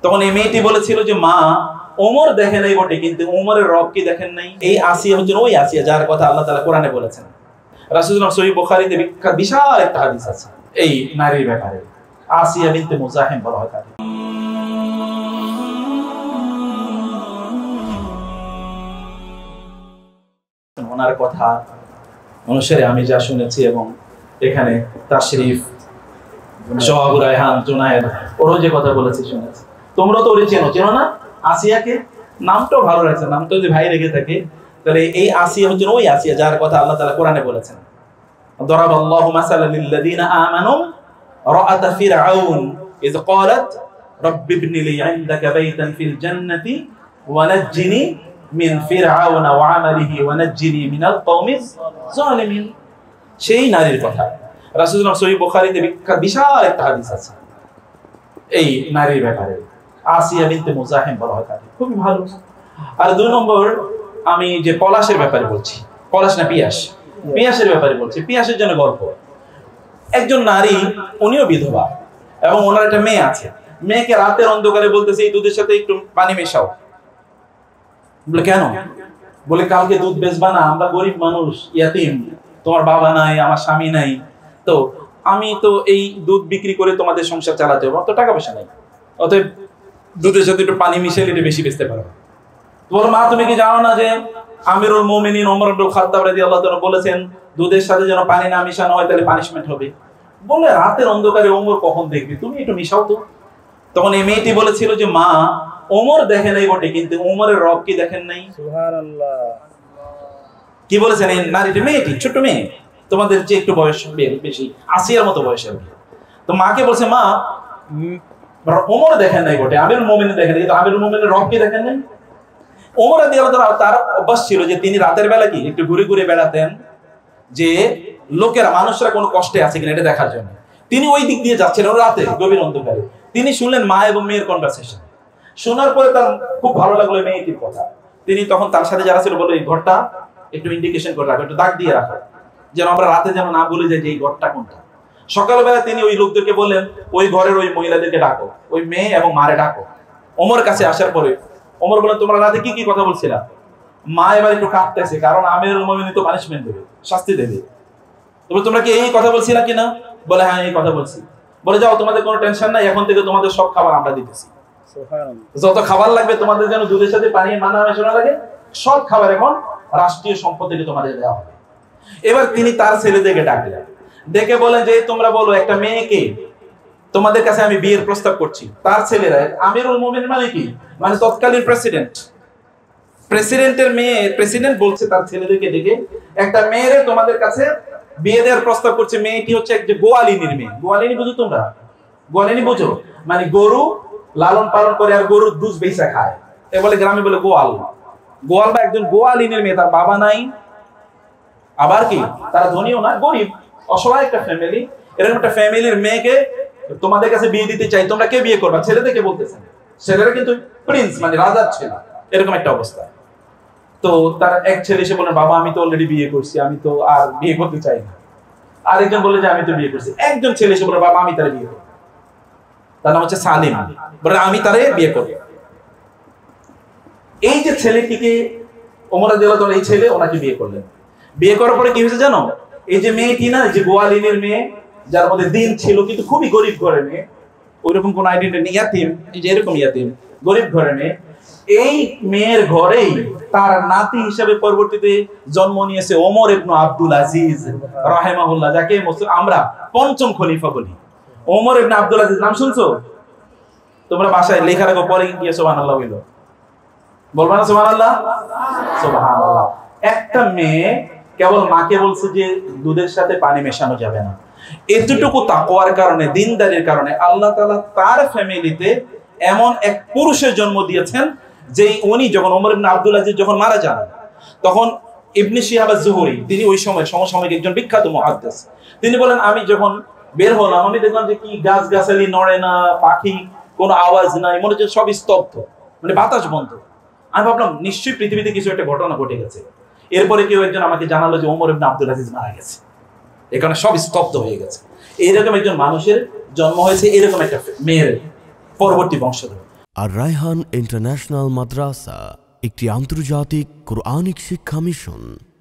তখন এই মেয়েটি বলেছিল যে মা, ওমর দেখে নাই বটে, কিন্তু ওমরের রব কি দেখেন নাই? এই আসিয়া হচ্ছেন ওই আসিয়া যার কথা আল্লাহ তাআলা কোরআনে বলেছেন। রাসূলুল্লাহ সহিহ বুখারীতে বিশাল একটা হাদিস আছে এই নারীর ব্যাপারে। আসিয়া বিনতে মুজাহিম বলা হয় তাকে। ওনার কথা অনুসারে আমি যা শুনেছি এবং এখানে তাশরিফ সোহাগ রায়হান জুনায়েদ ওরও যে কথা বলেছে শুনেছি। তোমরা তো ওরে চেনো না আসিয়াকে? নামটাও ভালো রাখছে, নামটা যদি ভাই রেখে থাকে তাহলে এই আসিয়া হচ্ছেন ওই আসিয়া যার কথা আল্লাহ তাআলা কোরআনে বলেছেন। দরাবাল্লাহু মাসালান লিল্লাযিনা আমানু রাআত ফিরআউন ইয ক্বালাত রাব্বি ইবনি লি ইনদাকা বাইতান ফিল জান্নাতি ওয়া নাজ্জিনি মিন ফিরআউন ওয়া আমালিহি ওয়া নাজ্জিনি মিনাল কওমিজ যালিমিন। সেই নারীর কথা রাসূলুল্লাহ সহিহ বুখারীতে বিশাল একটা হাদিস আছে এই নারীর ব্যাপারে। আসিয়া বিনতে মুজাহিম বলা হয় তাকে, খুবই ভালো। আর দুই নম্বর আমি যে পলাশের ব্যাপারে বলছি, পলাশ না পিয়াসের ব্যাপারে বলছি। পিয়াসের জন্য গল্প। একজন নারী, উনিও বিধবা এবং ওনার একটা মেয়ে আছে। মেয়েকে রাতের অন্ধকারে বলতেছে এই দুধের সাথে একটু পানি মেশাও। বলে কেন? বলে কালকে দুধ বেচবা না, আমরা গরিব মানুষ, ইয়াতিম, তোমার বাবা নাই, আমার স্বামী নাই, তো আমি তো এই দুধ বিক্রি করে তোমাদের সংসার চালাতে হবে, অত টাকা পয়সা নাই, অতএব দুধের সাথে একটু পানি মিশিয়ে এটা বেশি বেচতে পারো। বলো মা, তুমি কি জানো না যে আমিরুল মুমিনিন ওমর ইবনে খাত্তাব রাদিয়াল্লাহু তাআলা বলেছেন দুধের সাথে যেন পানি না মিশানো হয় তাহলে পানিশমেন্ট হবে। বলে রাতের অন্ধকারে ওমর কখন দেখবি, তুমি একটু মিশাও তো। তখন এই মেয়েটি বলেছিল যে মা, ওমর দেখে নাই বটে, কিন্তু ওমরের রব কি দেখেন নাই? সুবহানাল্লাহ। কি বলেছেন এই নারীটি? মেয়েটি, ছোট মেয়ে, তোমাদের যে একটু বয়স বেশি, আসিয়ার মতো বয়সের। তো মাকে বলছে মা, ওমর দেখেন নাই বটে, আমিরুল মুমিনিন দেখেন নাই, কিন্তু আমিরুল মুমিনের রব কি দেখেন নাই? ওমর রাদিয়াল্লাহু তাআলা তার অভ্যাস ছিল যে তিনি রাতের বেলা কি একটু ঘুরে ঘুরে বেড়াতেন, যে লোকেরা মানুষরা কোনো কষ্টে আছে কিনা এটা দেখার জন্য। তিনি ওই দিক দিয়ে যাচ্ছিলেন রাতে গভীর অন্ধকারে। তিনি শুনলেন মা এবং মেয়ের কনভারসেশন। শোনার পরে তার খুব ভালো লাগলো মেয়েটির কথা। তিনি তখন তার সাথে যারা ছিল বলল এই ঘরটা একটু ইন্ডিকেশন করে রাখো, একটু দাগ দিয়ে রাখো, যেন আমরা রাতে যেন না ভুলে যাই যে এই ঘরটা কোনটা। সকালবেলা তিনি ওই লোকদেরকে বললেন ওই ঘরের ওই মহিলাদেরকে ডাকো, ওই মেয়ে এবং মারে ডাকো। ওমরের কাছে আসার পরে ওমর বলেন তোমরা রাতে কি কি কথা বলছিলা? মা এবার একটু কাঁপতেছে, কারণ আমিরুল মুমিনিন তো পানিশমেন্ট দেবে, শাস্তি দেবে। তোমরা কি এই কথা বলছিলা কিনা? বলে হ্যাঁ এই কথা বলছি। বলে যাও, তোমাদের কোনো টেনশন নাই, এখন থেকে তোমাদের সব খাবার আমরা দিতেছি। যত খাবার লাগবে তোমাদের যেন দুধের সাথে পানি মানা মেশানো লাগে, সব খাবার এখন রাষ্ট্রীয় সম্পদ থেকে তোমাদের দেওয়া হবে। এবার তিনি তার ছেলেদেরকে ডাকলেন, ডেকে বলেন যে তোমরা বলো একটা মেয়েকে তোমাদের কাছে আমি বিয়ের প্রস্তাব করছি। তার ছেলেরা, আমিরুল মুমিনিন মানে কি, মানে তৎকালীন প্রেসিডেন্টের মেয়ে, প্রেসিডেন্ট বলছে তার ছেলেদেরকে ডেকে একটা মেয়েরে তোমাদের কাছে বিয়ে দেওয়ার প্রস্তাব করছে। মেয়েটি হচ্ছে এক যে গোয়ালিনীর মেয়ে। গোয়ালিনী বুঝো তোমরা? গোয়ালিনী বুঝো? মানে গরু লালন পালন করে আর গরুর দুধ বেচা খায়, এ বলে গ্রামে বলে গোয়াল। গোয়াল বা একজন গোয়ালিনীর মেয়ে, তার বাবা নাই, আবার কি তারা ধনীও না, গরিব অসহায় একটা ফ্যামিলি। এরকম একটা ফ্যামিলির মেয়েকে তোমাদের কাছে বিয়ে দিতে চাই, তোমরা কে বিয়ে করবা? ছেলেদেরকে বলতেছেন। ছেলেরা কিন্তু প্রিন্স মানে রাজার ছেলে, এরকম একটা অবস্থা। তো তার এক ছেলে এসে বলেন বাবা আমি তো অলরেডি বিয়ে করছি, আমি তো আর বিয়ে করতে চাই না। আরেকজন বলে যে আমি তো বিয়ে করছি। একজন ছেলে এসে বলে বাবা আমি তারে বিয়ে করব, তার নাম হচ্ছে সালিম, বলে আমি তারে বিয়ে করব। এই যে ছেলেটিকে ওমর রাদিয়াল্লাহু তাআলা এই ছেলে ওনাকে বিয়ে করলেন। বিয়ে করার পরে কি হয়েছে জানো? এই যে মেয়েটি না, যে গোয়ালিনীর মেয়ে, যার মধ্যে দিন ছিল কিন্তু খুবই গরিব ঘরের মেয়ে, ওইরকম কোন আইডেন্টিটি নেই, ইয়াতিম, এই যে এরকম ইয়াতিম গরিব ঘরের মেয়ে, এই মেয়ের ঘরেই তার নাতি হিসেবে পরবর্তীতে জন্ম নিয়েছে ওমর ইবনে আব্দুল আজিজ রাহিমাহুল্লাহ, যাকে আমরা পঞ্চম খলিফা বলি। ওমর ইবনে আব্দুল আজিজ নাম শুনছো? তোমরা বাসায় লেখা রাখো, পরে গিয়ে সুবহানাল্লাহ বলো, বলবা না সুবহানাল্লাহ? সুবহানাল্লাহ। একটা মেয়ে কেবল মাকে বলছে যে দুধের সাথে পানি মেশানো যাবে না। এতটুকু তাকওয়ার কারণে, দিনদারির কারণে আল্লাহ তাআলা তার ফ্যামিলিতে এমন এক পুরুষের জন্ম দিয়েছেন যে উনি যখন ওমর ইবনে আব্দুল আজিজ যখন মারা যান, তখন ইবনে শিহাব আজ-জুহরি, তিনি ওই সময় সমসাময়িক একজন বিখ্যাত মুহাদ্দিস, তিনি বলেন আমি যখন বের হলাম আমি দেখলাম যে কি গাছ গাছালি নড়ে না, পাখি কোনো আওয়াজ নাই, মনে হচ্ছে সব স্তব্ধ, মানে বাতাস বন্ধ। আমি ভাবলাম নিশ্চয়ই পৃথিবীতে কিছু একটা ঘটনা ঘটে গেছে। এরপরে কেউ একজন আমাকে জানালো যে ওমর ইবনে আব্দুল আজিজ মারা গেছে, এখানে সব স্তব্ধ হয়ে গেছে। এইরকম একজন মানুষের জন্ম হয়েছে, এরকম একটা মেয়ের পরবর্তী বংশধর। আর রায়হান ইন্টারন্যাশনাল মাদ্রাসা একটি আন্তর্জাতিক কোরআনিক শিক্ষা মিশন।